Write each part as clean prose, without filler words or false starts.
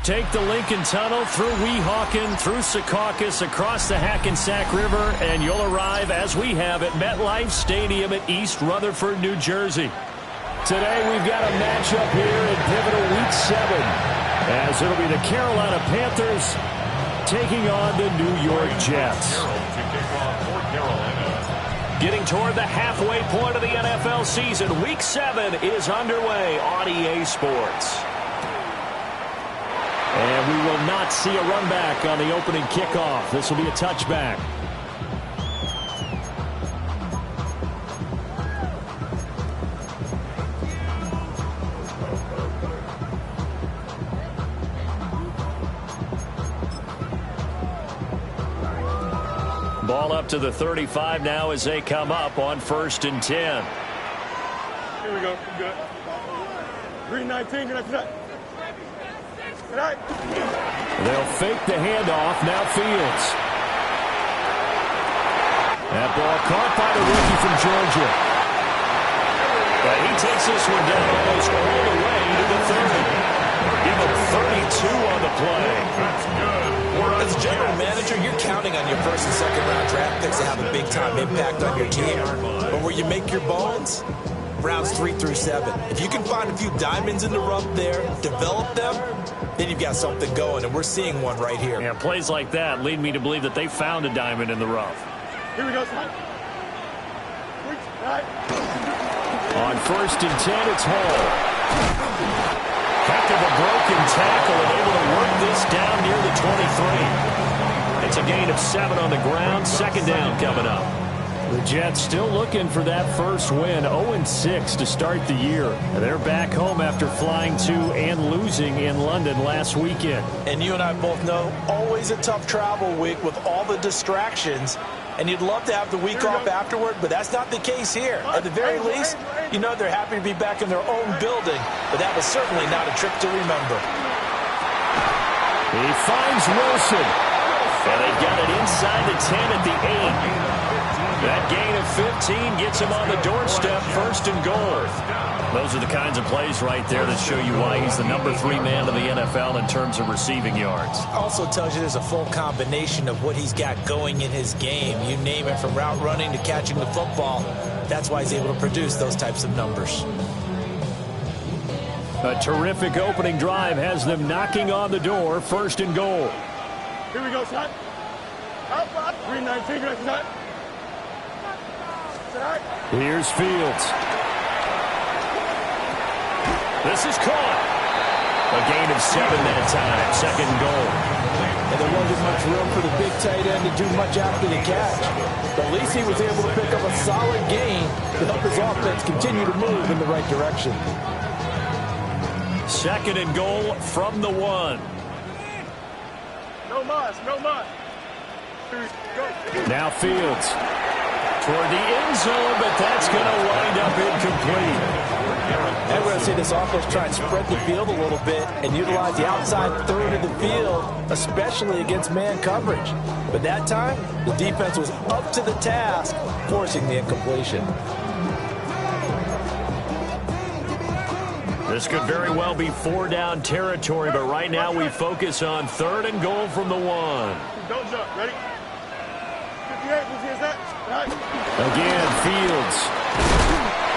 Take the Lincoln Tunnel through Weehawken, through Secaucus, across the Hackensack River, and you'll arrive, as we have, at MetLife Stadium at East Rutherford, New Jersey. Today we've got a matchup here in pivotal Week 7, as it'll be the Carolina Panthers taking on the New York Jets. Getting toward the halfway point of the NFL season, Week 7 is underway on EA Sports. And we will not see a run back on the opening kickoff. This will be a touchback. Ball up to the 35 now as they come up on 1st and 10. Here we go. Good. 319. Good after that. They'll fake the handoff. Now Fields. That ball caught by the rookie from Georgia. But he takes this one down almost all the way to the 30. Give him 32 on the play. That's good. As a general manager, you're counting on your first and second round draft picks to have a big-time impact on your team. But where you make your bones, rounds 3 through 7. If you can find a few diamonds in the rough there, develop them, then you've got something going, and we're seeing one right here. Yeah, plays like that lead me to believe that they found a diamond in the rough. Here we go, son. On 1st and 10, it's Hall. Heck of a broken tackle and able to work this down near the 23. It's a gain of 7 on the ground. 2nd down coming up. The Jets still looking for that first win. 0-6 to start the year. They're back home after flying to and losing in London last weekend. And you and I both know, always a tough travel week with all the distractions. And you'd love to have the week off afterward, but that's not the case here. At the very least, you know they're happy to be back in their own building, but that was certainly not a trip to remember. He finds Wilson. And they got it inside the 10 at the 8. That gain of 15 gets him on the doorstep, 1st and goal. Those are the kinds of plays right there that show you why he's the number 3 man of the NFL in terms of receiving yards. Also tells you there's a full combination of what he's got going in his game. You name it, from route running to catching the football. That's why he's able to produce those types of numbers. A terrific opening drive has them knocking on the door, 1st and goal. Here we go, son. Up. 319. Good after that. Here's Fields. This is caught. A gain of 7 that time. 2nd goal. And there wasn't much room for the big tight end to do much after the catch. But at least he was able to pick up a solid gain to help his offense continue to move in the right direction. 2nd and goal from the 1. No muss. Now Fields. Toward the end zone, but that's going to wind up incomplete. And we're going to see this offense try and spread the field a little bit and utilize the outside third of the field, especially against man coverage. But that time, the defense was up to the task, forcing the incompletion. This could very well be 4-down territory, but right now we focus on 3rd and goal from the 1. Don't jump. Ready? 58. Who's that? Again, Fields.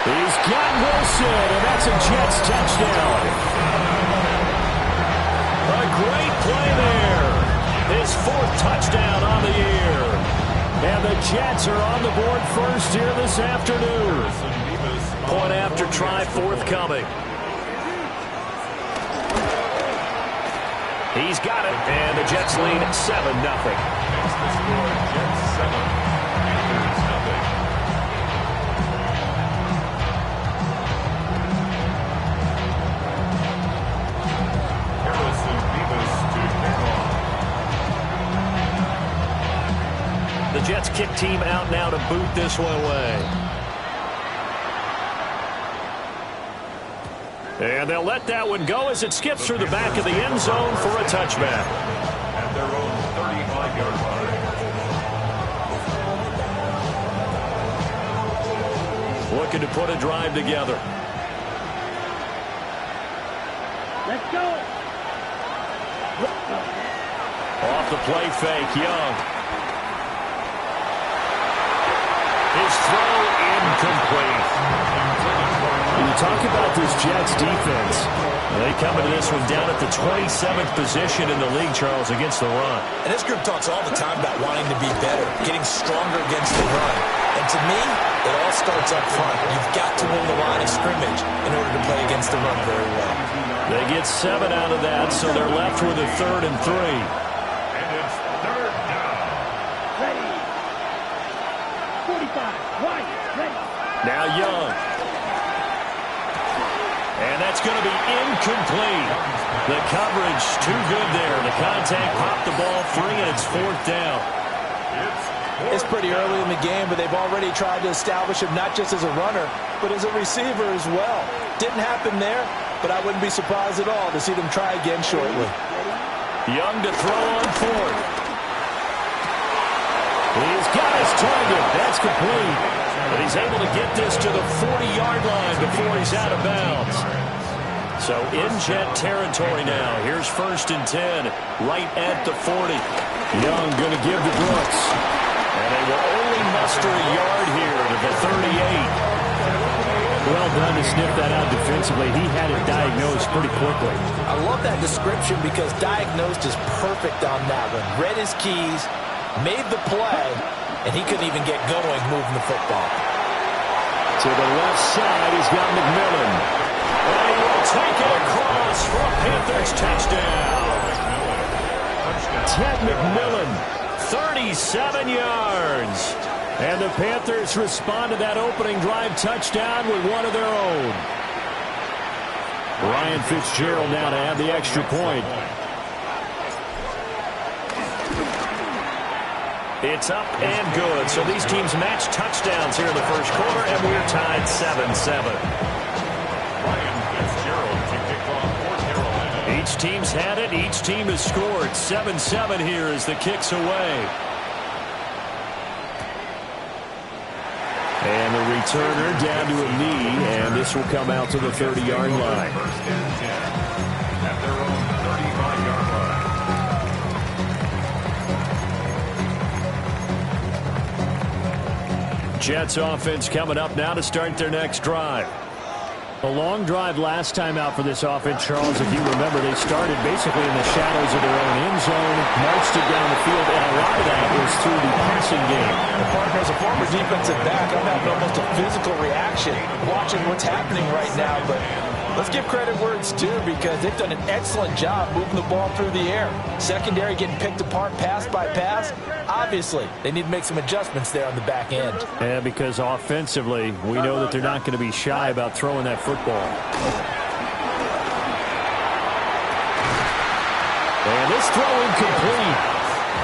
He's got Wilson, and that's a Jets touchdown. A great play there. His 4th touchdown on the year. And the Jets are on the board first here this afternoon. Point after try forthcoming. He's got it, and the Jets lead 7-0. Jets 7. The Jets kick team out now to boot this one away. And they'll let that one go as it skips through the back of the end zone for a touchback. At their own 35-yard line. Looking to put a drive together. Let's go. Off the play fake, Young. His throw incomplete. When you talk about this Jets defense, they come into this one down at the 27th position in the league, Charles, against the run. And this group talks all the time about wanting to be better, getting stronger against the run. And to me, it all starts up front. You've got to win the line of scrimmage in order to play against the run very well. They get 7 out of that, so they're left with a 3rd and 3. And it's 3rd down. Ready. 45. Right. Ready. Now Young. And that's going to be incomplete. The coverage too good there. The contact popped the ball free, and it's 4th down. It's pretty early in the game, but they've already tried to establish him not just as a runner, but as a receiver as well. Didn't happen there, but I wouldn't be surprised at all to see them try again shortly. Young to throw on 4th. He's got his target. That's complete. But he's able to get this to the 40-yard line before he's out of bounds. So in Jet territory now. Here's 1st and 10, right at the 40. Young going to give to Brooks. And they will only muster a yard here to the 38. Well done to sniff that out defensively. He had it diagnosed pretty quickly. I love that description because diagnosed is perfect on that one. Read his keys, made the play, and he couldn't even get going moving the football. To the left side, he's got McMillan. And he will take it across for a Panthers touchdown. Ted McMillan, 37 yards. And the Panthers respond to that opening drive touchdown with one of their own. Ryan Fitzgerald now to add the extra point. It's up and good. So these teams match touchdowns here in the first quarter, and we're tied 7-7. Ryan Fitzgerald to kick off for Carolina. Each team's had it. Each team has scored. 7-7 here as the kick's away. And the returner down to a knee, and this will come out to the 30-yard line. 1st and 10 at their own 35-yard line. Jets offense coming up now to start their next drive. A long drive last time out for this offense, Charles. If you remember, they started basically in the shadows of their own end zone, marched it down the field, and a lot of that was through the passing game. And partner, as a former defensive back, I'm having almost a physical reaction watching what's happening right now. But let's give credit where it's due because they've done an excellent job moving the ball through the air. Secondary getting picked apart pass by pass. Obviously, they need to make some adjustments there on the back end. Yeah, because offensively, we know that they're not going to be shy about throwing that football. And this throw incomplete.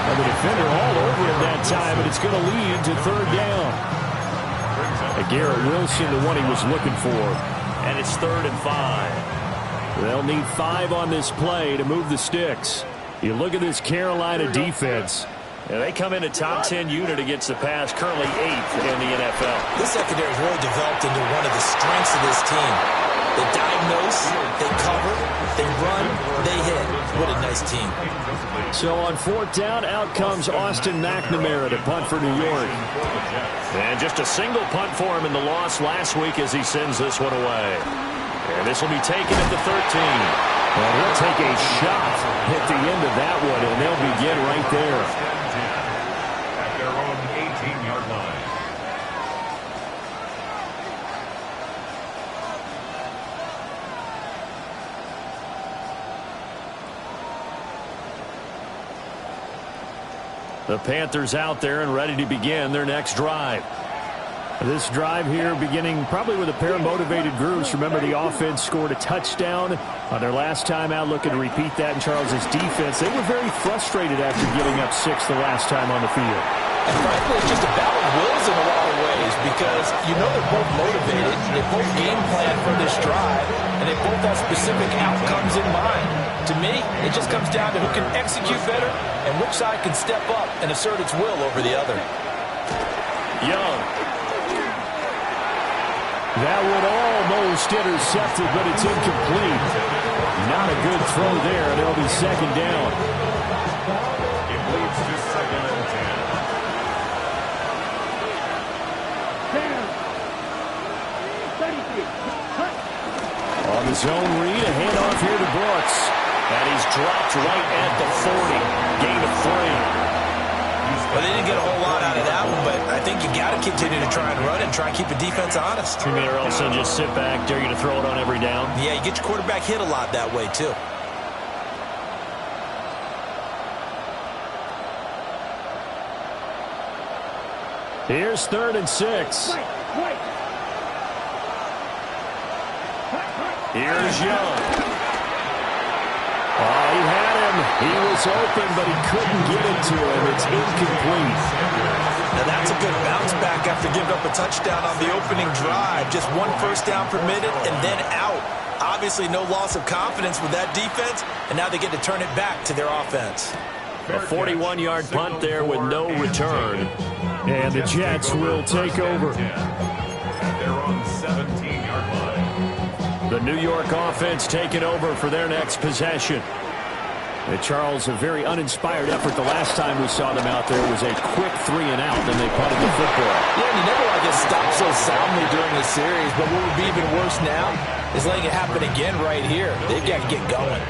And the defender all over him that time, but it's going to lead to 3rd down. Garrett Wilson, the one he was looking for. And it's 3rd and 5. They'll need 5 on this play to move the sticks. You look at this Carolina defense. And they come in a top 10 unit against the pass, currently 8th in the NFL. This secondary has really developed into one of the strengths of this team. They diagnose, they cover, they run, they hit. What a nice team. So on 4th down, out comes Austin McNamara to punt for New York. And just a single punt for him in the loss last week as he sends this one away. And this will be taken at the 13. And he'll take a shot at the end of that one, and they'll begin right there. At their own 18-yard line. The Panthers out there and ready to begin their next drive. This drive here beginning probably with a pair of motivated groups. Remember, the offense scored a touchdown on their last time out, looking to repeat that in Charles's defense. They were very frustrated after giving up 6 the last time on the field. And frankly, it's just a battle of wills in a lot of ways because you know they're both motivated, they both game plan for this drive, and they both have specific outcomes in mind. To me, it just comes down to who can execute better and which side can step up and assert its will over the other. Young. That would almost intercepted, but it's incomplete. Not a good throw there, and it'll be 2nd down. the zone read, a handoff here to Brooks. And he's dropped right at the 40. Gain of 3. Well, they didn't get a whole lot out of that one, but I think you got to continue to try and run and try and keep the defense honest. Or else they'll just sit back, dare you to throw it on every down. Yeah, you get your quarterback hit a lot that way, too. Here's 3rd and 6. Here's Young. Oh, he had him. He was open, but he couldn't get it to him. It's incomplete. Now that's a good bounce back after giving up a touchdown on the opening drive. Just 1 first down permitted and then out. Obviously no loss of confidence with that defense, and now they get to turn it back to their offense. A 41-yard punt there with no return. And the Jets will take over. They're on 17-yard line. The New York offense taking over for their next possession. And Charles, a very uninspired effort the last time we saw them out there was a quick 3 and out, then they punted the football. Yeah, and you never want to get stopped so soundly during the series, but what would be even worse now is letting it happen again right here. They've got to get going.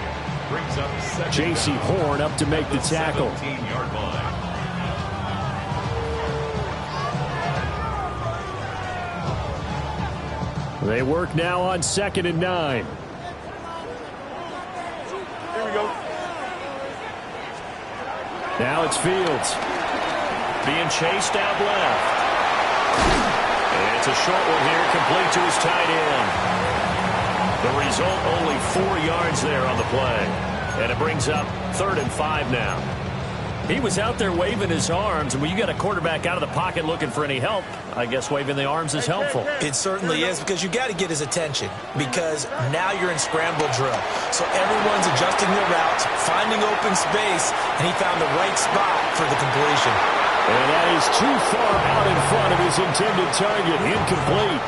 J.C. Horn up to make the tackle. 17-yard line. They work now on 2nd and 9. Here we go. Now it's Fields. Being chased out left. And it's a short one here, complete to his tight end. The result, only 4 yards there on the play. And it brings up 3rd and 5 now. He was out there waving his arms, and when you got a quarterback out of the pocket looking for any help, I guess waving the arms is helpful. It certainly is, because you got to get his attention, because now you're in scramble drill. So everyone's adjusting their routes, finding open space, and he found the right spot for the completion. And that is too far out in front of his intended target, incomplete.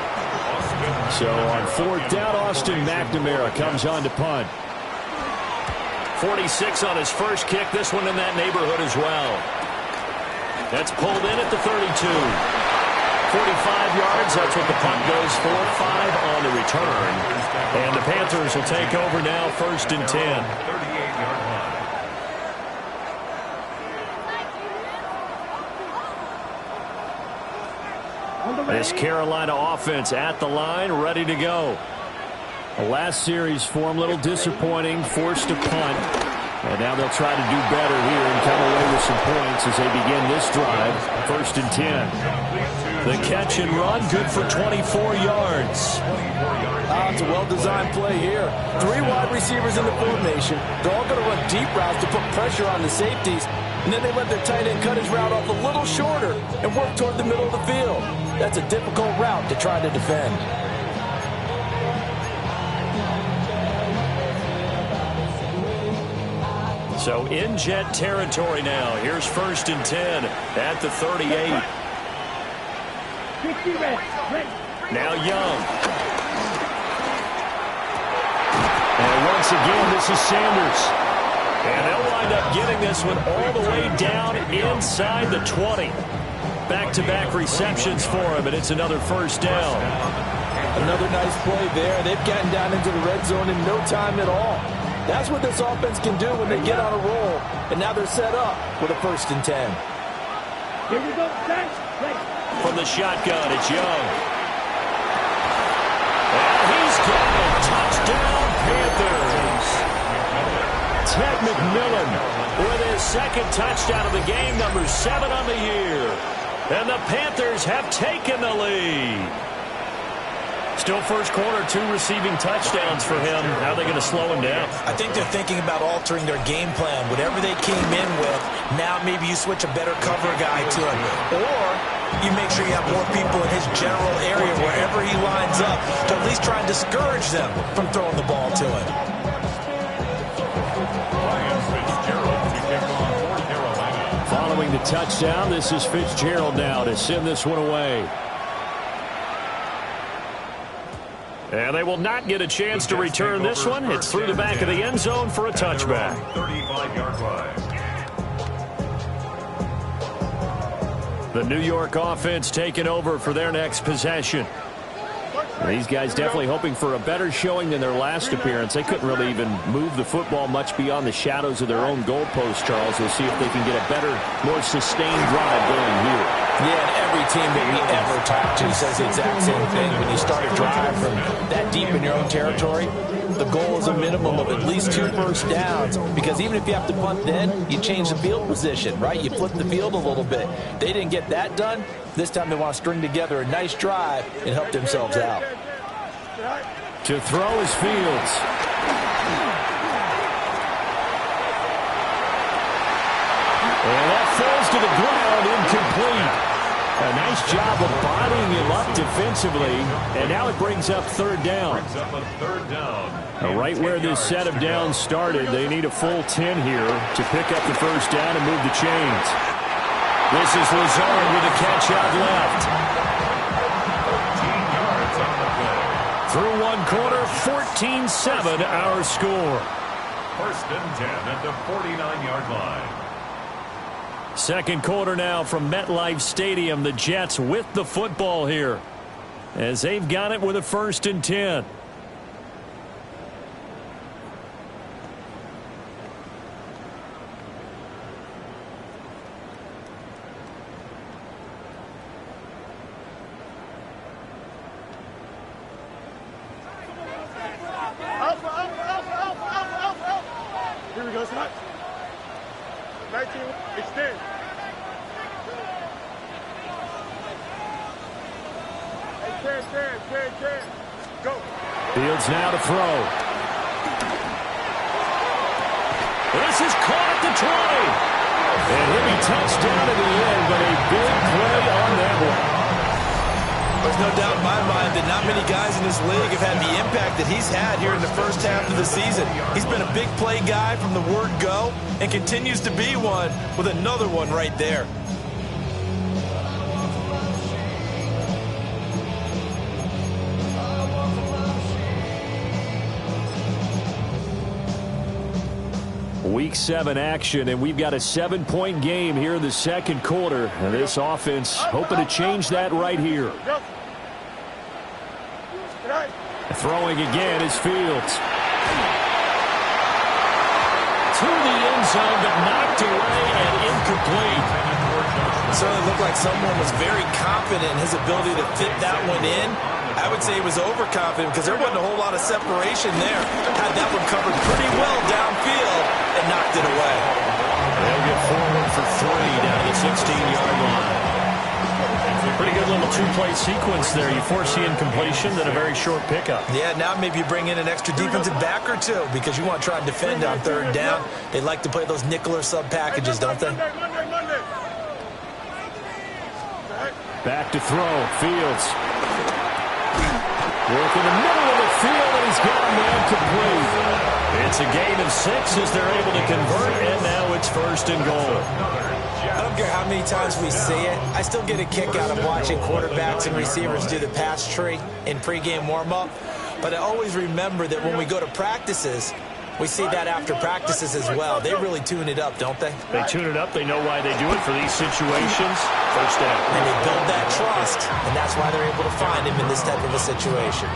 So on 4th down, Austin McNamara comes on to punt. 46 on his first kick, this one in that neighborhood as well. That's pulled in at the 32. 45 yards, that's what the punt goes for. 5 on the return. And the Panthers will take over now, 1st and 10. 38-yard line. This Carolina offense at the line, ready to go. The last series for them, a little disappointing, forced to punt. And now they'll try to do better here and come away with some points as they begin this drive. 1st and 10. The catch and run, good for 24 yards. It's a well-designed play here. 3 wide receivers in the formation. They're all going to run deep routes to put pressure on the safeties. And then they let their tight end cut his route off a little shorter and work toward the middle of the field. That's a difficult route to try to defend. So in Jet territory now. Here's 1st and 10 at the 38. Now Young. And once again, this is Sanders. And they'll wind up getting this one all the way down inside the 20. Back-to-back receptions for him, and it's another 1st down. Another nice play there. They've gotten down into the red zone in no time at all. That's what this offense can do when they get on a roll. And now they're set up with a 1st and 10. Here we go. From the shotgun, it's Young. And he's got it. Touchdown, Panthers. Ted McMillan with his 2nd touchdown of the game, number 7 on the year. And the Panthers have taken the lead. Still first quarter, 2 receiving touchdowns for him. How are they going to slow him down? I think they're thinking about altering their game plan. Whatever they came in with, now maybe you switch a better cover guy to him. Or you make sure you have more people in his general area wherever he lines up to at least try and discourage them from throwing the ball to him. Following the touchdown, this is Fitzgerald now to send this one away. And they will not get a chance to return this one. It's through the back of the end zone for a touchback. 35-yard line. The New York offense taking over for their next possession. These guys definitely hoping for a better showing than their last appearance. They couldn't really even move the football much beyond the shadows of their own goalpost, Charles. We'll see if they can get a better, more sustained drive going here. Yeah, and every team that we ever talk to says the exact same thing. When you start a drive from that deep in your own territory, the goal is a minimum of at least 2 first downs, because even if you have to punt then, you change the field position, right? You flip the field a little bit. They didn't get that done. This time they want to string together a nice drive and help themselves out. To throw is Fields. And that falls to the ground, incomplete. A nice job of bodying him up defensively, and now it brings up 3rd down. Brings up a 3rd down. Right where this set of downs started, they need a full 10 here to pick up the 1st down and move the chains. This is Lazard with a catch out left. 14 yards on the play. Through 1 quarter, 14-7 our score. 1st and 10 at the 49-yard line. 2nd quarter now from MetLife Stadium. The Jets with the football here as they've got it with a 1st and 10. Here we go, Scott. 19, extend. Hey, 10. Go. Fields now to throw. This is caught at the 20. And he'll be touched down to the end, but a big play on that one. There's no doubt in my mind that not many guys in this league have had the impact that he's had here in the 1st half of the season. He's been a big play guy from the word go and continues to be one with another one right there. Week 7 action, and we've got a 7-point game here in the 2nd quarter. And this offense hoping to change that right here. Throwing again is Fields. To the end zone, but knocked away and incomplete. Certainly looked like someone was very confident in his ability to fit that one in. I would say he was overconfident because there wasn't a whole lot of separation there. Had that one covered pretty well downfield and knocked it away. They'll get forward for 3 down to the 16-yard line. Pretty good little 2-play sequence there. You force the incompletion, then a very short pickup. Yeah, now maybe you bring in an extra defensive back or 2 because you want to try and defend on 3rd down. They like to play those nickel or sub packages, don't they? Monday. Back to throw. Fields. Work in the middle of the field, and he's got a man complete. It's a gain of 6 as they're able to convert, and now it's 1st and goal. I don't care how many times we see it. I still get a kick out of watching quarterbacks and receivers do the pass tree in pregame warm-up. But I always remember that when we go to practices, we see that after practices as well. They really tune it up, don't they? They tune it up. They know why they do it for these situations. 1st down. And they build that trust, and that's why they're able to find him in this type of a situation.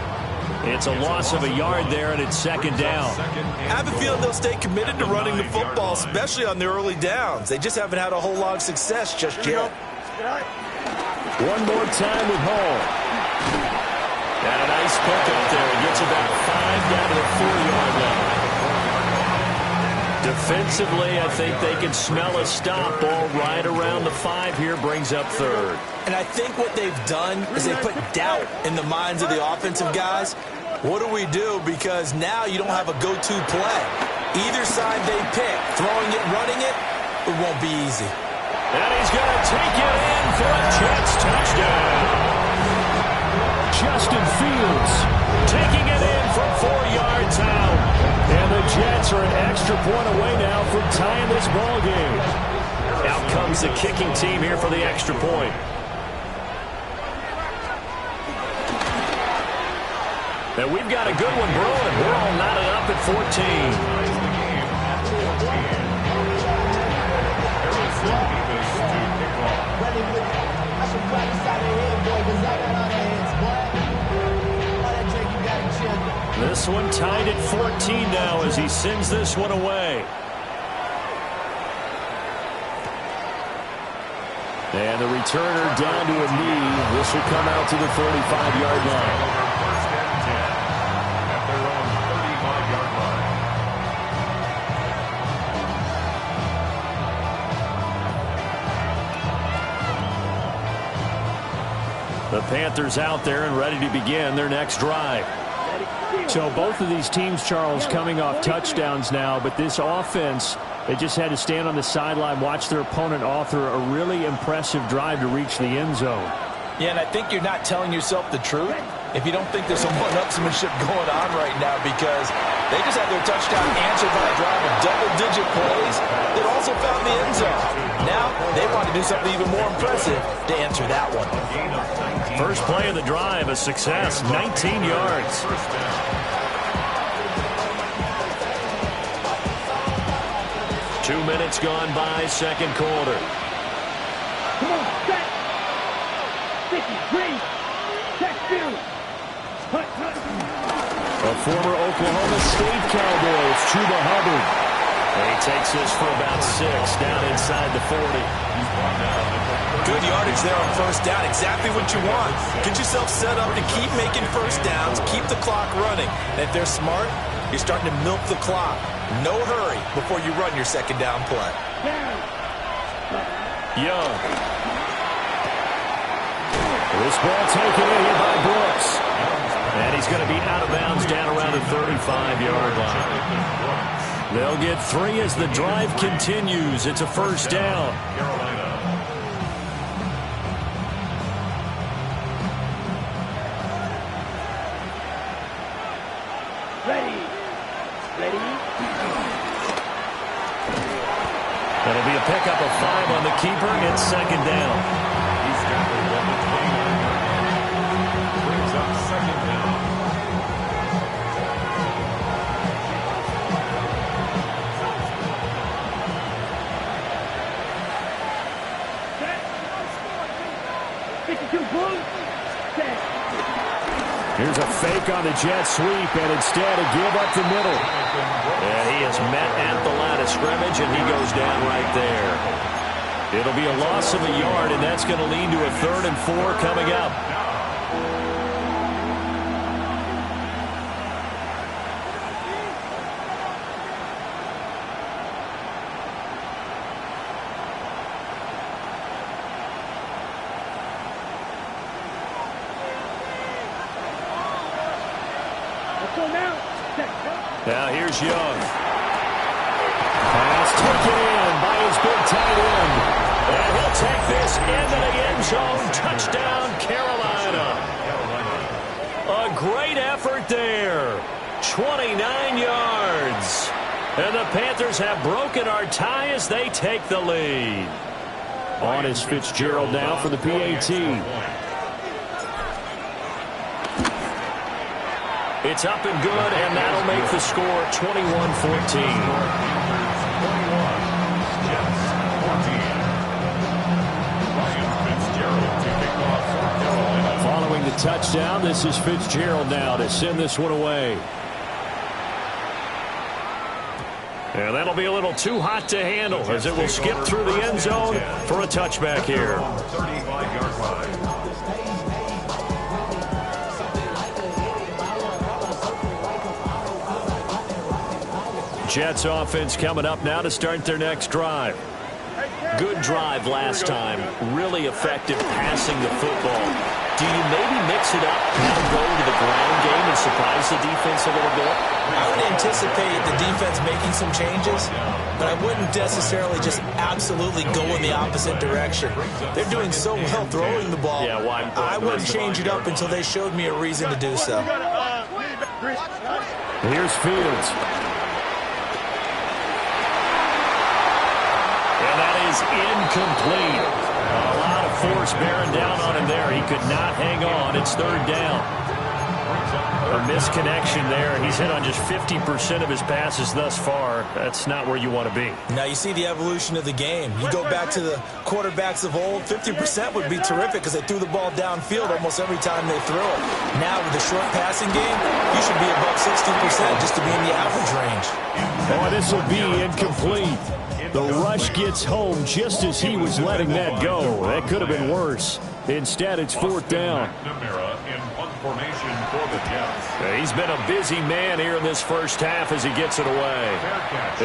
It's a loss of a yard there, and it's 2nd down. I have a feeling they'll stay committed to running the football, especially on the early downs. They just haven't had a whole lot of success just yet. One more time with Hall. And a nice pickup there. He gets about 5 down to the 4-yard line. Defensively, I think they can smell a stop. Ball right around the 5 here, brings up 3rd. And I think what they've done is they put doubt in the minds of the offensive guys. What do we do? Because now you don't have a go-to play. Either side they pick, throwing it, running it, it won't be easy. And he's going to take it in for a Jets touchdown. Justin Fields taking it in from 4 yards out. And the Jets are an extra point away now from tying this ball game. Out comes the kicking team here for the extra point. And we've got a good one brewing. We're all knotted up at 14. this one. Tied at 14 now as he sends this one away. And the returner down to a knee. This will come out to the 35-yard line. First and 10 at their own 35-yard line. The Panthers out there and ready to begin their next drive. So both of these teams, Charles, coming off touchdowns now, but this offense, they just had to stand on the sideline, watch their opponent author a really impressive drive to reach the end zone. Yeah, and I think you're not telling yourself the truth if you don't think there's some one-upsmanship going on right now, because they just had their touchdown answered by a drive of double-digit plays that also found the end zone. Now they want to do something even more impressive to answer that one. First play of the drive, a success, 19 yards. 2 minutes gone by, second quarter. Come on, set. 53. Check two. A former Oklahoma State Cowboy, it's Chuba Hubbard. And he takes this for about 6, down inside the 40. Good yardage there on first down. Exactly what you want. Get yourself set up to keep making first downs, keep the clock running. And if they're smart, you're starting to milk the clock. No hurry before you run your second down play. Young. This ball taken in here by Brooks. And he's going to be out of bounds down around the 35-yard line. They'll get 3 as the drive continues. It's a first down. That'll be a pickup of 5 on the keeper. It's second down. He's tackled on the 29. Brings up second down. Here's a fake on the jet sweep, and instead a give up the middle. And he is met at the line of scrimmage, and he goes down right there. It'll be a loss of a yard, and that's going to lead to a 3rd and 4 coming up. Now here's Young. Pass taken in by his big tight end. And he'll take this into the end zone. Touchdown, Carolina. A great effort there. 29 yards. And the Panthers have broken our tie as they take the lead. On is Fitzgerald now for the PAT. It's up and good, and that'll make the score 21-14. Following the touchdown, this is Fitzgerald now to send this one away. And that'll be a little too hot to handle as it will skip through the end zone for a touchback here. 35-yard line. Jets offense coming up now to start their next drive. Good drive last time. Really effective passing the football. Do you maybe mix it up and go to the ground game and surprise the defense a little bit? I would anticipate the defense making some changes, but I wouldn't necessarily just absolutely go in the opposite direction. They're doing so well throwing the ball. Yeah, why? I wouldn't change it up until they showed me a reason to do so. Here's Fields. Is incomplete. A lot of force bearing down on him there. He could not hang on. It's 3rd down. on A misconnection there. He's hit on just 50% of his passes thus far. That's not where you want to be. Now you see the evolution of the game. You go back to the quarterbacks of old, 50% would be terrific because they threw the ball downfield almost every time they threw it. Now with the short passing game, you should be above 60% just to be in the average range. Oh, this will be incomplete. The rush gets home just as he was letting that go. That could have been worse. Instead, it's fourth down. McNamara in punt formation for the Jets. He's been a busy man here in this first half as he gets it away.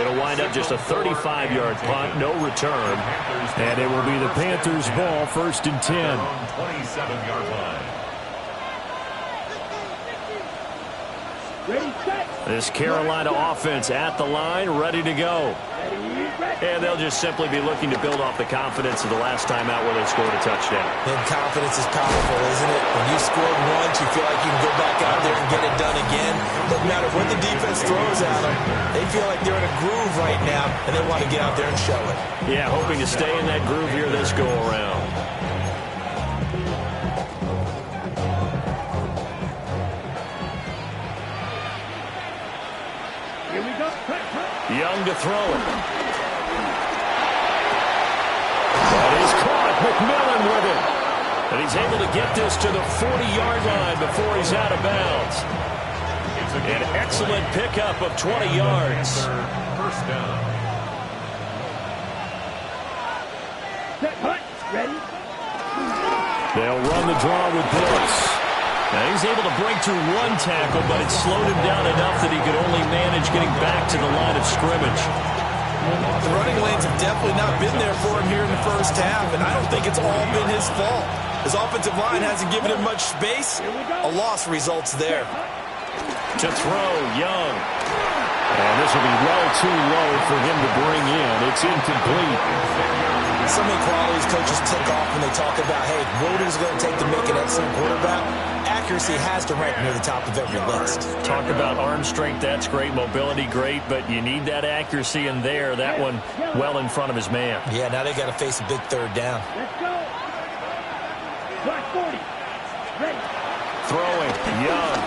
It'll wind up just a 35-yard punt, no return. And it will be the Panthers' ball, first and 10. 27-yard line. Ready, set. This Carolina offense at the line, ready to go. And they'll just simply be looking to build off the confidence of the last time out where they scored a touchdown. And confidence is powerful, isn't it? When you scored once, you feel like you can go back out there and get it done again. Doesn't matter what the defense throws at them. They feel like they're in a groove right now, and they want to get out there and show it. Yeah, hoping to stay in that groove here this go-around. Here we go. Young to throw it. That is caught. McMillan with it. And he's able to get this to the 40-yard line before he's out of bounds. An excellent pickup of 20 yards. First down. Set, hunt. Ready. They'll run the draw with Brooks. Now he's able to break through one tackle, but it slowed him down enough that he could only manage getting back to the line of scrimmage. The running lanes have definitely not been there for him here in the first half, and I don't think it's all been his fault. His offensive line hasn't given him much space. A loss results there. To throw, Young. And this will be well too low for him to bring in. It's incomplete. So many qualities coaches tick off when they talk about, hey, what is it going to take to make an excellent quarterback? Accuracy has to rank near the top of every list. Talk about arm strength, that's great. Mobility, great. But you need that accuracy in there. That one well in front of his man. Yeah, now they got to face a big third down. Let's go. Black 40. Ready. Throwing, Young.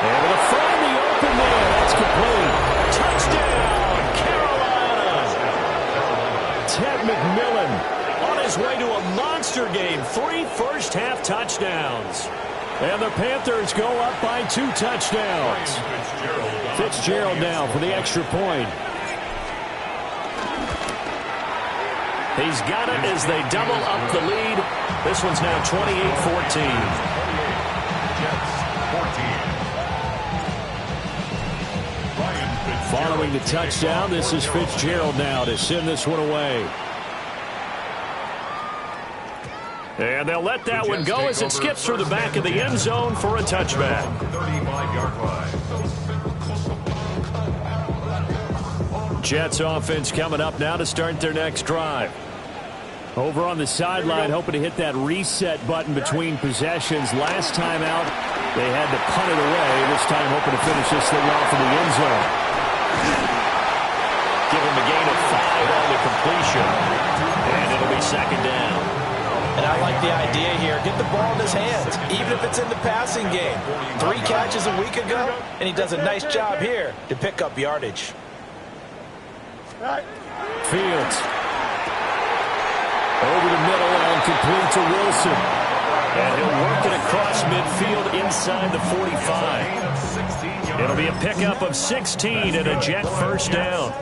Able to find the open man. That's complete. Touchdown, Carolina. Ted McMillan on his way to a monster game. 3 first-half touchdowns. And the Panthers go up by 2 touchdowns. Fitzgerald now for the extra point. He's got it as they double up the lead. This one's now 28-14. Jets 14. Following the touchdown, this is Fitzgerald now to send this one away. And they'll let that one go as it skips through the back of the end zone for a touchback. 35-yard line. Jets offense coming up now to start their next drive. Over on the sideline, hoping to hit that reset button between possessions. Last time out, they had to punt it away. This time hoping to finish this thing off in the end zone. Give him a gain of 5 on the completion. And it'll be second down. And I like the idea here. Get the ball in his hands, even if it's in the passing game. 3 catches a week ago, and he does a nice job here to pick up yardage. Fields. Over the middle and complete to Wilson. And he'll work it across midfield inside the 45. It'll be a pickup of 16 and a Jet first down.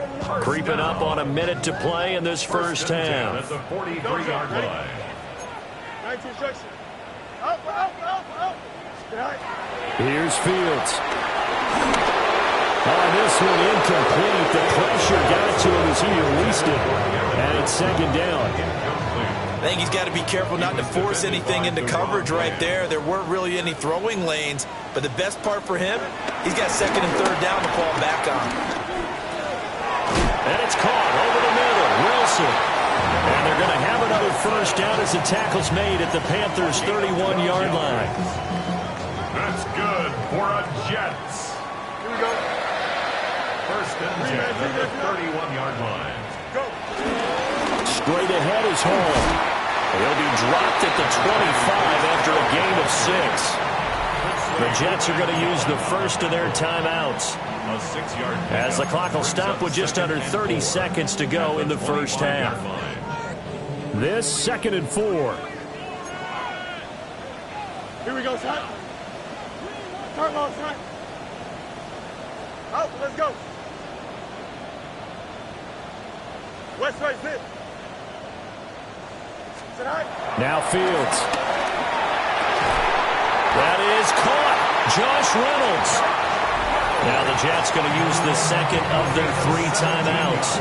Creeping up on a minute to play in this first half. At the 43-yard line. 19 section. Out. Here's Fields. Oh, this one incomplete. The pressure got to him as he released it. And it's second down. I think he's got to be careful not to force anything into coverage right there. There weren't really any throwing lanes, but the best part for him, he's got second and third down to fall back on. And it's caught over the middle. Wilson. And they're going to have another first down as the tackle's made at the Panthers' 31-yard line. That's good for a Jets. Here we go. First and 10 at the 31-yard line. Go. Straight ahead is Hall. He'll be dropped at the 25 after a gain of 6. The Jets are going to use the first of their timeouts, A 6-yard as the clock will stop with just under 30 seconds to go in the first half. This 2nd and 4. Here we go, son. Turn long, son. Out, let's go. West right, sit. Sit high. Now Fields. That is caught. Josh Reynolds. Now the Jets going to use the second of their 3 timeouts.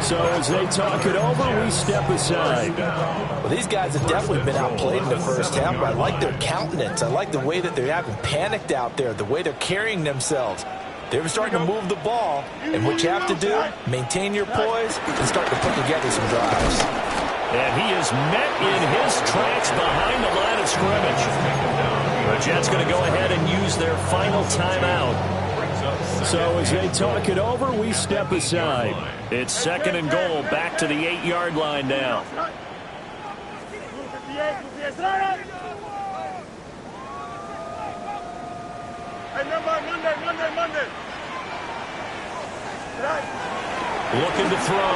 So as they talk it over, we step aside. Well, these guys have definitely been outplayed in the first half, but I like their countenance. I like the way that they haven't panicked out there, the way they're carrying themselves. They're starting to move the ball, and what you have to do, maintain your poise and start to put together some drives. And he is met in his tracks behind the line of scrimmage. The Jets going to go ahead and use their final timeout. So as they talk it over, we step aside. It's 2nd and goal, back to the 8-yard line now. Hey, remember Monday. Looking to throw.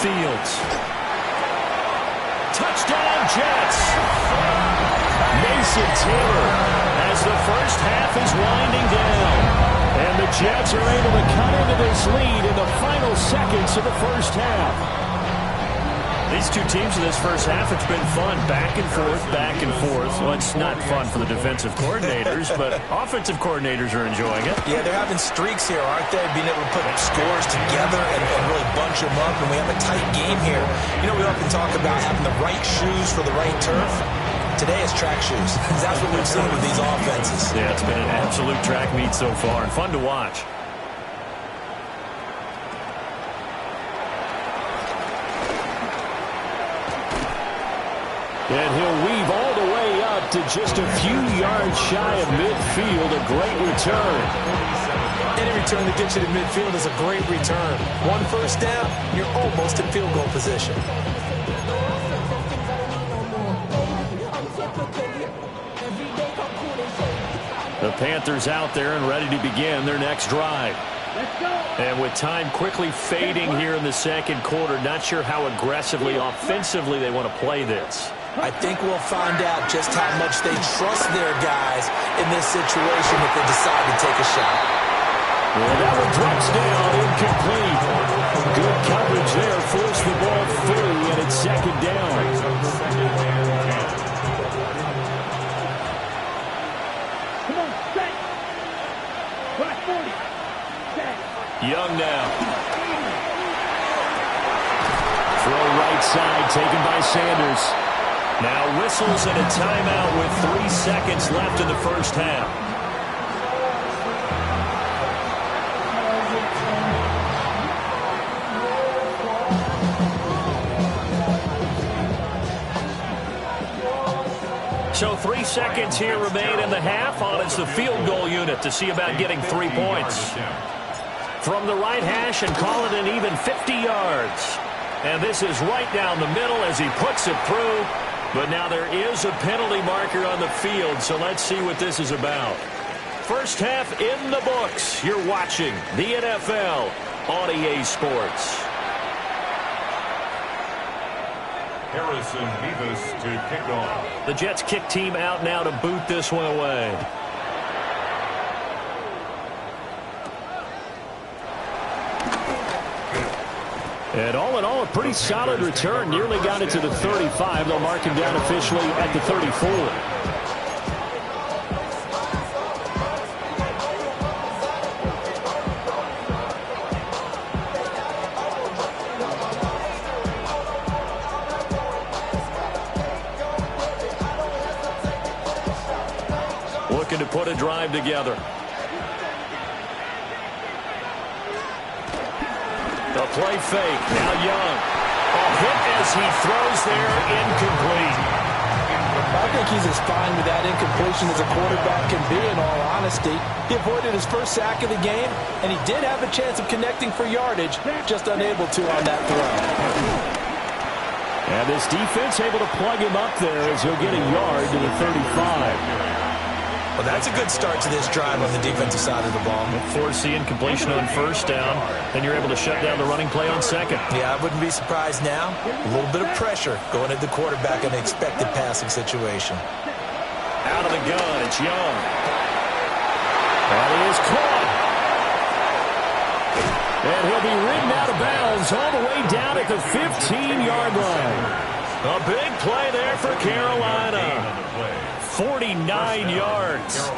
Fields. Touchdown, Jets. Mason Taylor as the first half is winding down. And the Jets are able to cut into this lead in the final seconds of the first half. These two teams in this first half, it's been fun. Back and forth, back and forth. Well, it's not fun for the defensive coordinators, but offensive coordinators are enjoying it. Yeah, they're having streaks here, aren't they? Being able to put scores together and really bunch them up, and we have a tight game here. You know, we often talk about having the right shoes for the right turf. Today it's track shoes. That's what we've seen with these offenses. Yeah, it's been an absolute track meet so far, and fun to watch. And he'll weave all the way up to just a few yards shy of midfield. A great return. Any return that gets you to midfield is a great return. 1 first down, you're almost in field goal position. The Panthers out there and ready to begin their next drive. And with time quickly fading here in the second quarter, not sure how aggressively, offensively they want to play this. I think we'll find out just how much they trust their guys in this situation if they decide to take a shot. Well, that one drops down, incomplete. Good coverage there, forced the ball free, and it's 2nd down. Come on, set. Black 40. Set. Young now. Throw right side, taken by Sanders. Now whistles and a timeout with 3 seconds left in the first half. So 3 seconds here remain in the half. On it's the field goal unit to see about getting 3 points. From the right hash and call it an even 50 yards. And this is right down the middle as he puts it through. But now there is a penalty marker on the field, so let's see what this is about. First half in the books. You're watching the NFL on EA Sports. Harrison Beavis to kick off. The Jets kick team out now to boot this one away. And all in all, a pretty solid return. Nearly got it to the 35. They'll mark him down officially at the 34. Looking to put a drive together. The play fake. Now Young. A hit as he throws there. Incomplete. I think he's as fine with that incompletion as a quarterback can be, in all honesty. He avoided his first sack of the game, and he did have a chance of connecting for yardage, just unable to on that throw. And this defense able to plug him up there as he'll get a yard to the 35. Well, that's a good start to this drive on the defensive side of the ball. Force the incompletion on first down, then you're able to shut down the running play on second. Yeah, I wouldn't be surprised now. A little bit of pressure going at the quarterback in an expected passing situation. Out of the gun, it's Young. And he is caught. And he'll be ridden out of bounds all the way down at the 15-yard line. A big play there for Carolina. 49 yards.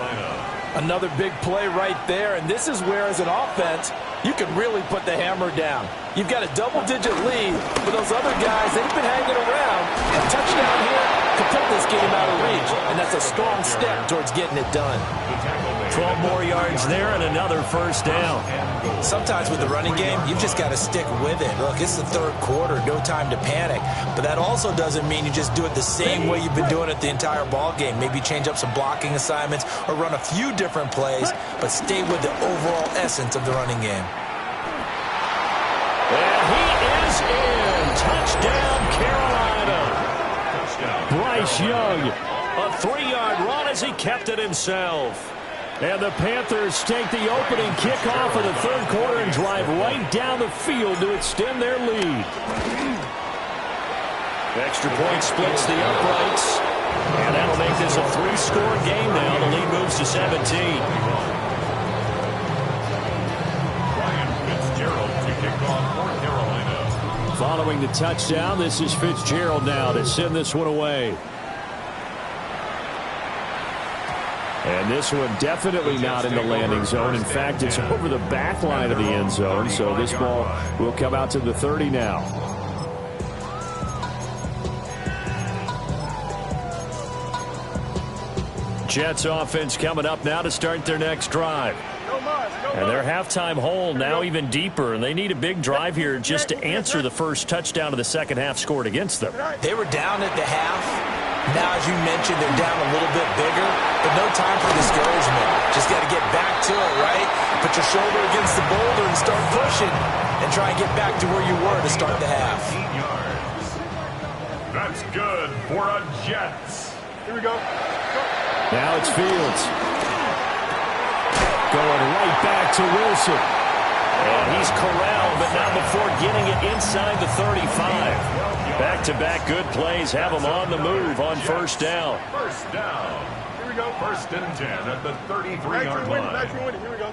Another big play right there, and this is where, as an offense, you can really put the hammer down. You've got a double-digit lead, but those other guys, they've been hanging around. A touchdown here could put this game out of reach, and that's a strong step towards getting it done. 12 more yards there and another first down. Sometimes with the running game, you've just got to stick with it. Look, it's the third quarter, no time to panic. But that also doesn't mean you just do it the same way you've been doing it the entire ball game. Maybe change up some blocking assignments or run a few different plays, but stay with the overall essence of the running game. And he is in. Touchdown, Carolina. Bryce Young. A 3-yard run as he kept it himself. And the Panthers take the opening kickoff of the third quarter and drive right down the field to extend their lead. Extra point splits the uprights. And that'll make this a 3-score game now. The lead moves to 17. Ryan Fitzgerald to kick off for Carolina. Following the touchdown, this is Fitzgerald now to send this one away. And this one definitely not in the landing zone. In fact, it's over the back line of the end zone, so this ball will come out to the 30 now. Jets offense coming up now to start their next drive. And their halftime hole now even deeper, and they need a big drive here just to answer the first touchdown of the second half scored against them. They were down at the half. Now, as you mentioned, they're down a little bit bigger, but no time for discouragement. Just got to get back to it, right? Put your shoulder against the boulder and start pushing and try and get back to where you were to start the half. 8 yards. That's good for a Jets. Here we go. Now it's Fields. Going right back to Wilson. And he's corralled, but not before getting it inside the 35. Back-to-back good plays have him on the move on first down. First down. Here we go. 1st and 10 at the 33-yard line. Actually winning. Here we go.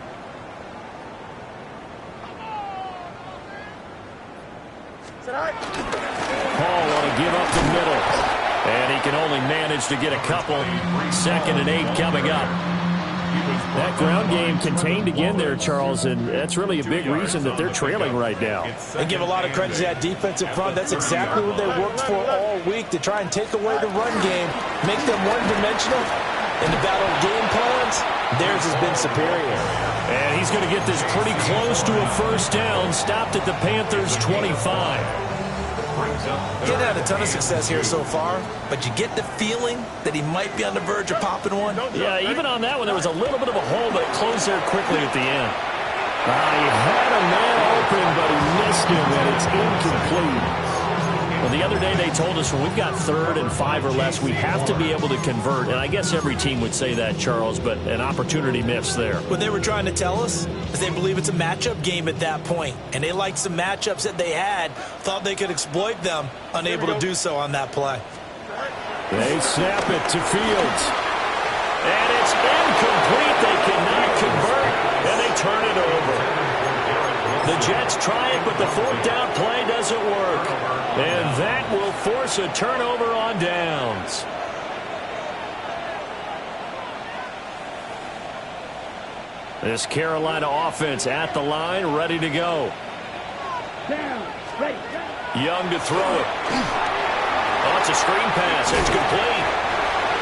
Paul want to give up the middle. And he can only manage to get a couple. 2nd and 8 coming up. That ground game contained again there, Charles, and that's really a big reason that they're trailing right now. They give a lot of credit to that defensive front. That's exactly what they worked for all week, to try and take away the run game, make them one-dimensional. In the battle of game plans, theirs has been superior. And he's going to get this pretty close to a first down, stopped at the Panthers' 25. Didn't have a ton of success here so far, but you get the feeling that he might be on the verge of popping one. Yeah, even on that one, there was a little bit of a hole, but it closed there quickly at the end. He had a man open, but he missed him, and it's incomplete. Well, the other day they told us when we've got 3rd and 5 or less, we have to be able to convert. And I guess every team would say that, Charles, but an opportunity missed there. What they were trying to tell us is they believe it's a matchup game at that point, and they liked some matchups that they had, thought they could exploit them, unable to do so on that play. They snap it to Fields. And it's incomplete. They cannot convert, and they turn it over. The Jets try it, but the 4th down play doesn't work. And that will force a turnover on downs. This Carolina offense at the line, ready to go. Down, straight. Young to throw it. Oh, it's a screen pass. It's complete.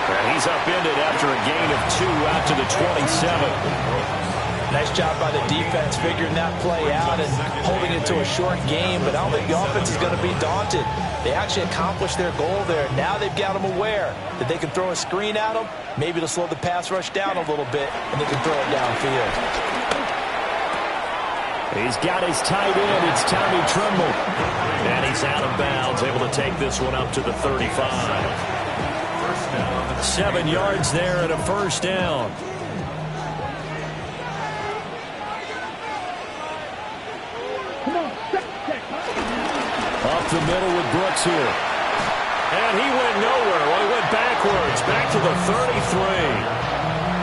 And he's upended after a gain of 2 out to the 27. Nice job by the defense figuring that play out and holding it to a short game, but I don't think the offense is going to be daunted. They actually accomplished their goal there. Now they've got them aware that they can throw a screen at them, maybe to slow the pass rush down a little bit, and they can throw it downfield. He's got his tight end. It's Tommy Tremble. And he's out of bounds, able to take this one up to the 35. 7 yards there and a first down. Up the middle with Brooks here. And he went nowhere. Well, he went backwards, back to the 33.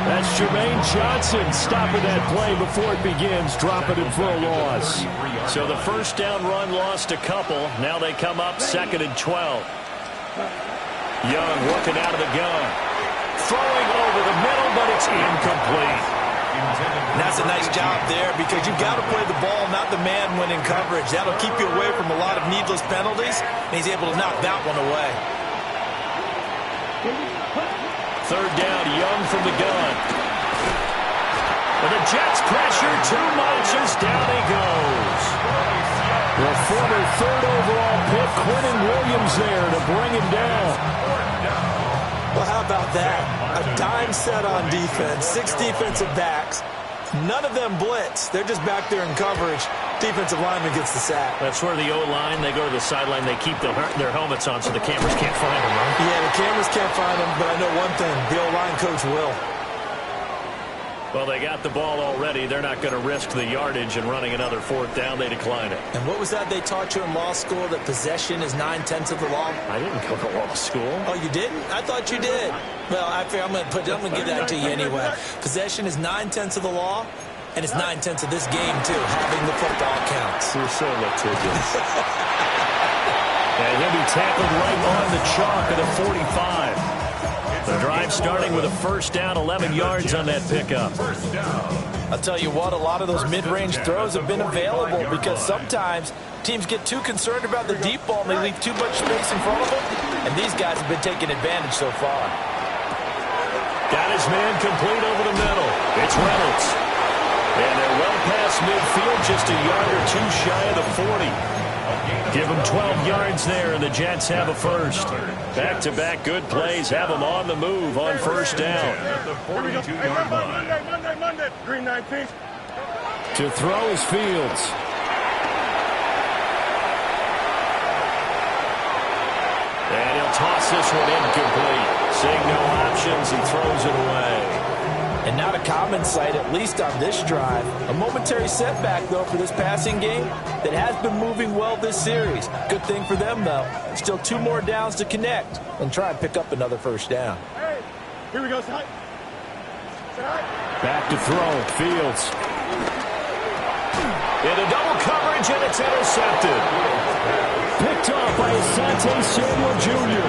That's Jermaine Johnson stopping that play before it begins, dropping it for a loss. So the first down run lost a couple. Now they come up 2nd and 12. Young working out of the gun. Throwing over the middle, but it's incomplete. And that's a nice job there because you've got to play the ball, not the man when in coverage. That'll keep you away from a lot of needless penalties, and he's able to knock that one away. 3rd down, Young from the gun. And the Jets pressure, 2 monsters, down he goes. The former 3rd overall pick, Quentin Williams there to bring him down. Well, how about that? A dime set on defense, 6 defensive backs. None of them blitz. They're just back there in coverage. Defensive lineman gets the sack. That's where the O-line, they go to the sideline, they keep their helmets on so the cameras can't find them, right? Yeah, the cameras can't find them, but I know one thing. The O-line coach will. Well, they got the ball already. They're not going to risk the yardage and running another 4th down. They decline it. And what was that they taught you in law school, that possession is 9/10 of the law? I didn't go to law school. Oh, you didn't? I thought you did. Well, I'm going to give that to you anyway. Possession is 9/10 of the law, and it's 9/10 of this game, too. Having the football counts. You're so litigious. And he'll be tackled right on the chalk at the 45. The drive starting with a first down, 11 yards on that pickup. I'll tell you what, a lot of those mid-range throws have been available because sometimes teams get too concerned about the deep ball and they leave too much space in front of them, and these guys have been taking advantage so far. Got his man complete over the middle. It's Reynolds. And they're well past midfield, just a yard or 2 shy of the 40. Give them 12 yards there, and the Jets have a first. Back-to-back good plays have them on the move on first down. Monday. Green 19. To throw is Fields. And he'll toss this one incomplete. Seeing no options, he throws it away. And not a common sight, at least on this drive. A momentary setback, though, for this passing game that has been moving well this series. Good thing for them, though. Still 2 more downs to connect and try and pick up another first down. Hey, here we go, Side. Back to throw, Fields. Into double coverage, and it's intercepted. Picked off by Asante Samuel Jr.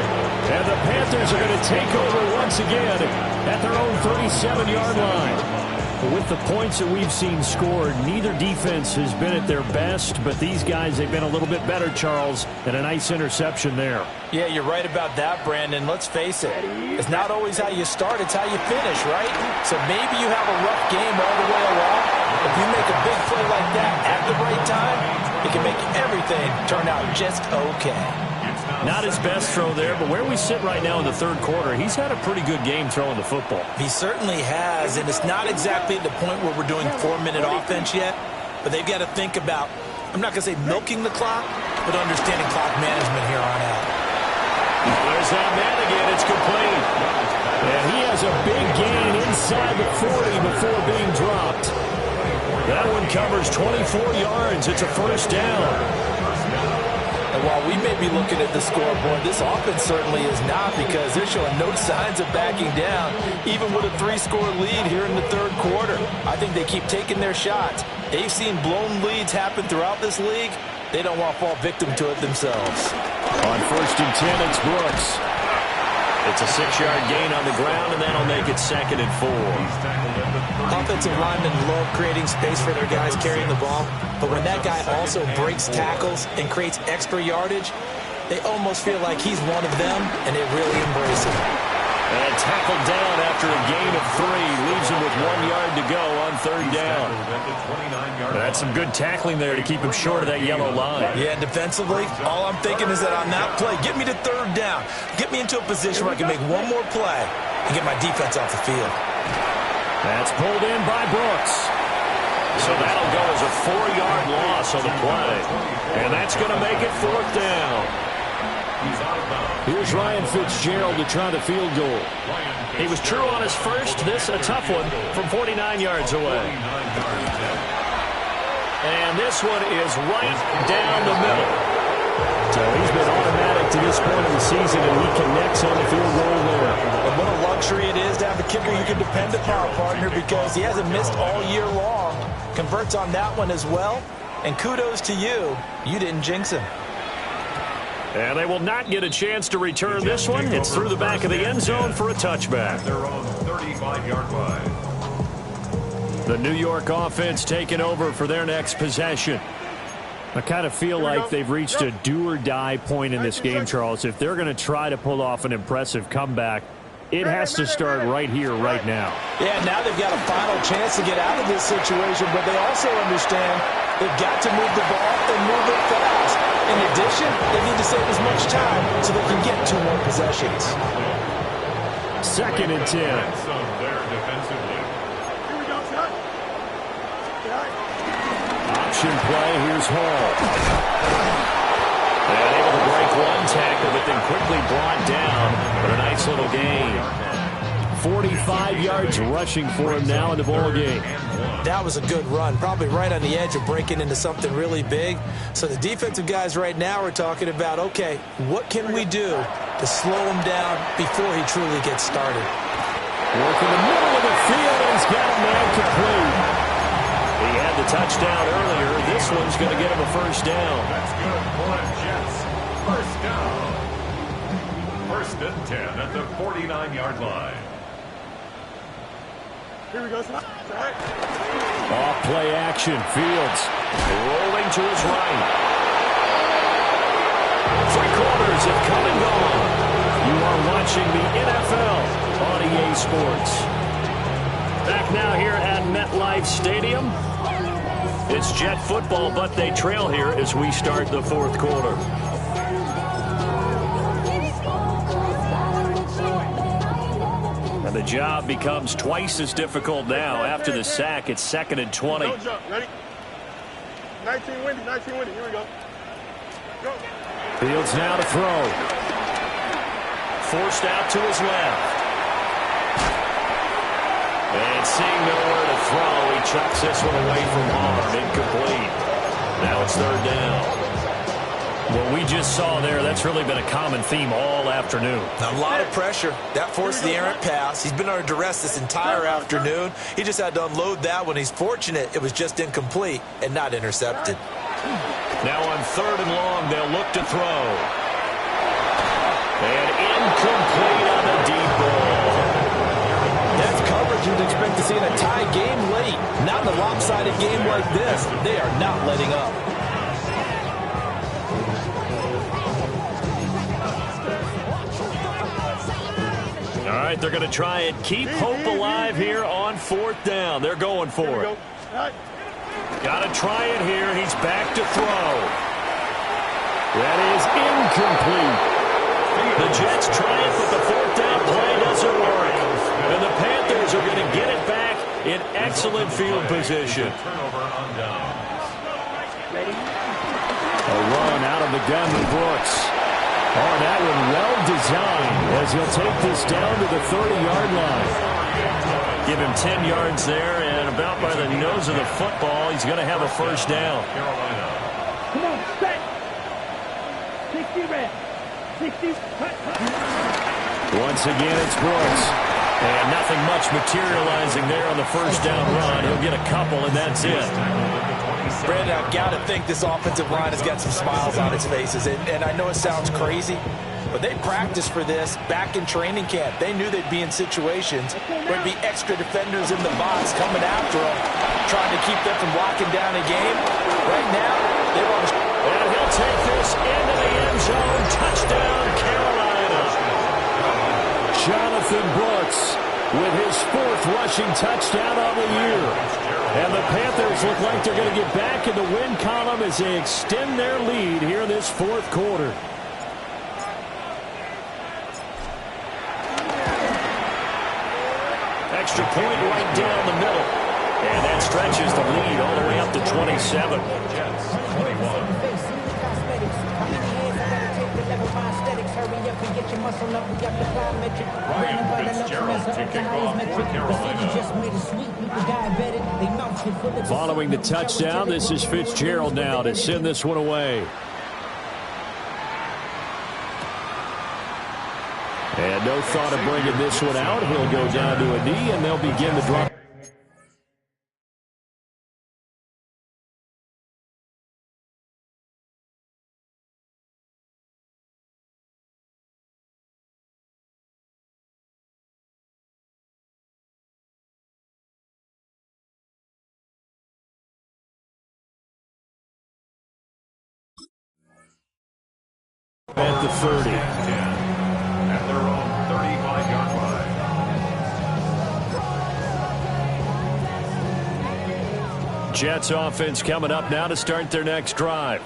And the Panthers are going to take over once again at their own 37-yard line. But with the points that we've seen scored, neither defense has been at their best, but these guys, they've been a little bit better, Charles, and a nice interception there. Yeah, you're right about that, Brandon. Let's face it. It's not always how you start, it's how you finish, right? So maybe you have a rough game all the way along. If you make a big play like that at the right time, it can make everything turn out just okay. Not his best throw there, but where we sit right now in the 3rd quarter, he's had a pretty good game throwing the football. He certainly has, and it's not exactly at the point where we're doing 4-minute offense yet, but they've got to think about, I'm not going to say milking the clock, but understanding clock management here on out. There's that man again. It's complete. And he has a big gain inside the 40 before being dropped. That one covers 24 yards. It's a first down. And while we may be looking at the scoreboard, this offense certainly is not, because they're showing no signs of backing down, even with a 3-score lead here in the 3rd quarter. I think they keep taking their shots. They've seen blown leads happen throughout this league. They don't want to fall victim to it themselves. On 1st and 10, it's Brooks. It's a 6-yard gain on the ground, and that'll make it 2nd and 4. Offensive linemen love creating space for their guys carrying the ball, but when that guy also breaks tackles and creates extra yardage, they almost feel like he's one of them, and they really embrace it. And tackled down after a gain of 3. Leaves him with 1 yard to go on 3rd down. That's some good tackling there to keep him short of that yellow line. Yeah, defensively, all I'm thinking is that on that play, get me to 3rd down. Get me into a position where I can make one more play and get my defense off the field. That's pulled in by Brooks. So that'll go as a 4-yard loss on the play. And that's going to make it 4th down. Here's Ryan Fitzgerald to try the field goal. He was true on his first. This a tough one from 49 yards away. And this one is right down the middle. So he's been automatic to this point of the season, and he connects on the field goal there. And what a luxury it is to have a kicker you can depend upon, partner, because he hasn't missed all year long. Converts on that one as well. And kudos to you. You didn't jinx him. And they will not get a chance to return this one. It's through the back of the end zone for a touchback. They're on 35-yard line. The New York offense taking over for their next possession. I kind of feel like they've reached a do-or-die point in this game, Charles. If they're going to try to pull off an impressive comeback, it has to start right here, right now. Yeah, now they've got a final chance to get out of this situation, but they also understand they've got to move the ball and move it fast. In addition, they need to save as much time so they can get 2 more possessions. 2nd and 10. And some there defensively. Here we go, Scott. Option play, here's Hall. And able to break one tackle, but then quickly brought down. But a nice little gain. 45 yards rushing for him now in the ball game. That was a good run, probably right on the edge of breaking into something really big. So the defensive guys right now are talking about, okay, what can we do to slow him down before he truly gets started? Work in the middle of the field, and he's got a man complete. He had the touchdown earlier. This one's going to get him a first down. That's good for the Jets. First down. 1st and 10 at the 49-yard line. Here we go, Scott. Off play action, Fields. Rolling to his right. 3 quarters have come and gone. You are watching the NFL on EA Sports. Back now here at MetLife Stadium. It's Jet football, but they trail here as we start the 4th quarter. And the job becomes twice as difficult now. After the sack, it's 2nd and 20. Don't jump. Ready? 19 windy. Here we go. Go. Fields now to throw. Forced out to his left. And seeing nowhere to throw, he chucks this one away from harm. Incomplete. Now it's 3rd down. What we just saw there, that's really been a common theme all afternoon. A lot of pressure. That forced the errant pass. He's been under duress this entire afternoon. He just had to unload that one. He's fortunate it was just incomplete and not intercepted. Now on 3rd and long, they'll look to throw. And incomplete on the deep ball. That's coverage you'd expect to see in a tie game late. Not in a lopsided game like this. They are not letting up. All right, they're going to try and keep hope alive here on 4th down. They're going for it. Got to try it here. He's back to throw. That is incomplete. The Jets try it, but the 4th down play doesn't work. And the Panthers are going to get it back in excellent field position. Turnover on down. A run out of the gun to Brooks. Oh, that one well designed as he'll take this down to the 30-yard line. Give him 10 yards there, and about by the nose of the football, he's going to have a first down. Come on, set. 60 red. 60. Once again, it's Brooks. And nothing much materializing there on the first down run. He'll get a couple, and that's it. Brandon, I've got to think this offensive line has got some smiles on its faces. And I know it sounds crazy, but they practiced for this back in training camp. They knew they'd be in situations where there'd be extra defenders in the box coming after them, trying to keep them from locking down a game. Right now, they want to... And he'll take this into the end zone. Touchdown, Carolina. Jonathan Brooks with his 4th rushing touchdown on the year. And the Panthers look like they're going to get back in the win column as they extend their lead here in this 4th quarter. Extra point right down the middle. And that stretches the lead all the way up to 27. Jets, 21. Ryan Fitzgerald to kick off for Carolina. Following the touchdown, this is Fitzgerald now to send this one away. And no thought of bringing this one out. He'll go down to a knee, and they'll begin the drive. At the 30. 10 at their own 35-yard line. Jets offense coming up now to start their next drive.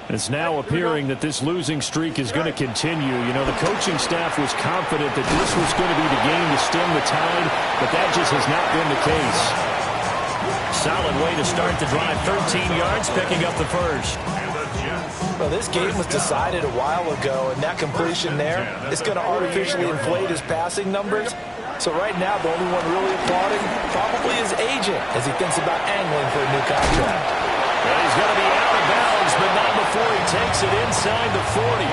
It's now appearing that this losing streak is going to continue. You know, the coaching staff was confident that this was going to be the game to stem the tide, but that just has not been the case. Solid way to start the drive. 13 yards, picking up the first. Well, this game was decided a while ago, and that completion there is going to artificially inflate his passing numbers. So right now, the only one really applauding probably his agent as he thinks about angling for a new contract. And he's going to be out of bounds, but not before he takes it inside the 40.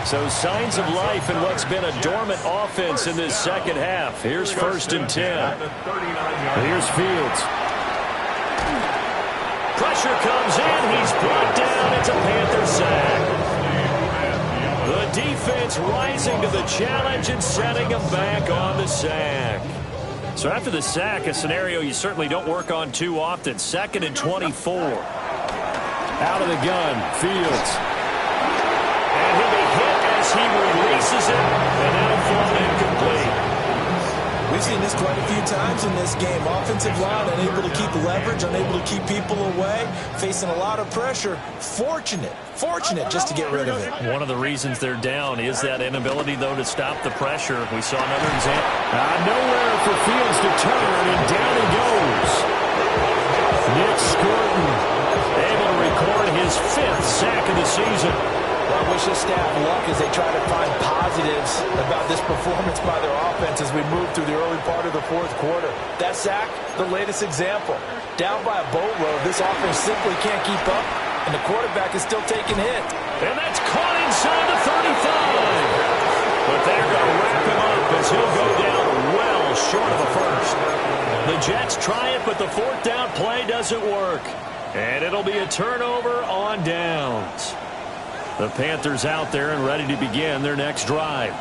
So signs of life in what's been a dormant offense in this second half. Here's 1st and 10. Here's Fields. Pressure comes in. He's brought down. It's a Panther sack. The defense rising to the challenge and setting him back on the sack. So after the sack, a scenario you certainly don't work on too often. 2nd and 24. Out of the gun, Fields. And he'll be hit as he releases it. And that'll fall incomplete. We've seen this quite a few times in this game. Offensive line unable to keep leverage, unable to keep people away, facing a lot of pressure. Fortunate just to get rid of it. One of the reasons they're down is that inability, though, to stop the pressure. We saw another example. Nowhere for Fields to turn, and down he goes. Nick Scurton able to record his 5th sack of the season. Well, I wish his staff luck as they try to find positives about this performance by their offense as we move through the early part of the 4th quarter. That sack, the latest example. Down by a boatload, this offense simply can't keep up, and the quarterback is still taking hits. And that's caught inside the 35. But they're going to wrap him up as he'll go down well short of a first. The Jets try it, but the 4th down play doesn't work. And it'll be a turnover on downs. The Panthers out there and ready to begin their next drive.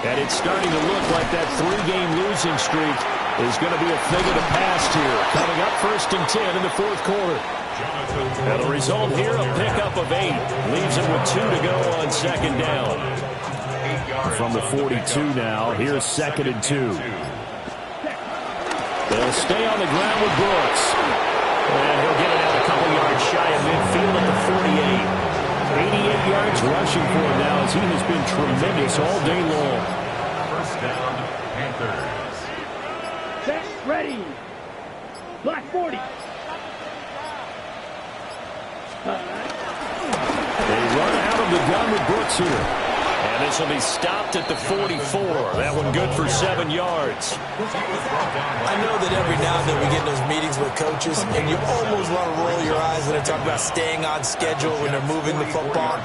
And it's starting to look like that 3-game losing streak is going to be a thing of the past here. Coming up 1st and 10 in the 4th quarter. And the result here, a pickup of 8. Leaves it with 2 to go on 2nd down. From the 42 now, here's 2nd and 2. They'll stay on the ground with Brooks. And he'll get it out a couple yards shy of midfield at the 48. 88 yards rushing for him now as he has been tremendous all day long. 1st down, Panthers. Set, ready. Black 40. They run out of the gun with Brooks here. And this will be stopped at the 44. That one good for 7 yards. I know that every now and then we get in those meetings with coaches, and you almost want to roll your eyes when they talk about staying on schedule when they're moving the football.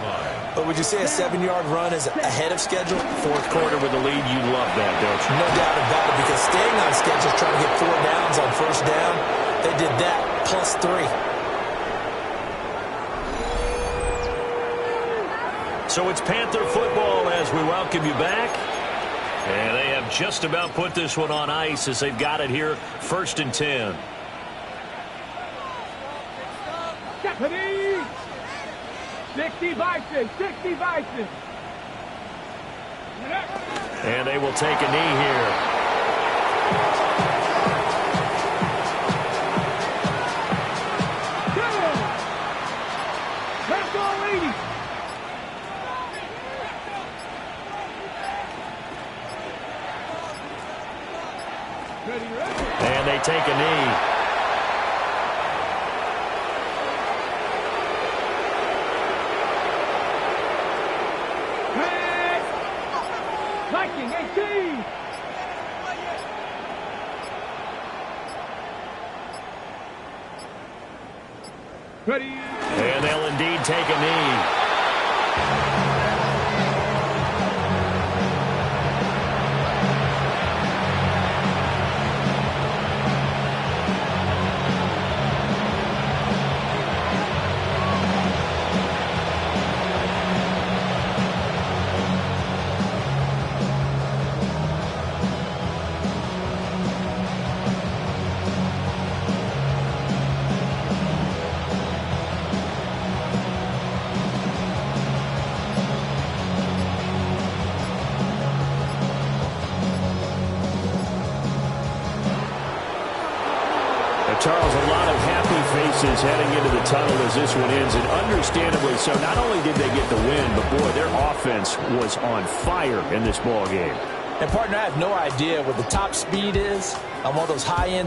But would you say a 7-yard run is ahead of schedule? 4th quarter with the lead, you love that, don't you? No doubt about it, because staying on schedule, trying to get 4 downs on 1st down, they did that plus 3. So it's Panther football as we welcome you back. And they have just about put this one on ice as they've got it here, 1st and 10. Japanese! 60 Bison! 60 Bison! And they will take a knee here. Let's go, ladies! And they take a knee. Viking 18. Ready. And they'll indeed take a knee. Charles, a lot of happy faces heading into the tunnel as this one ends, and understandably so. Not only did they get the win, but, boy, their offense was on fire in this ball game. And, partner, I have no idea what the top speed is on one of those high-end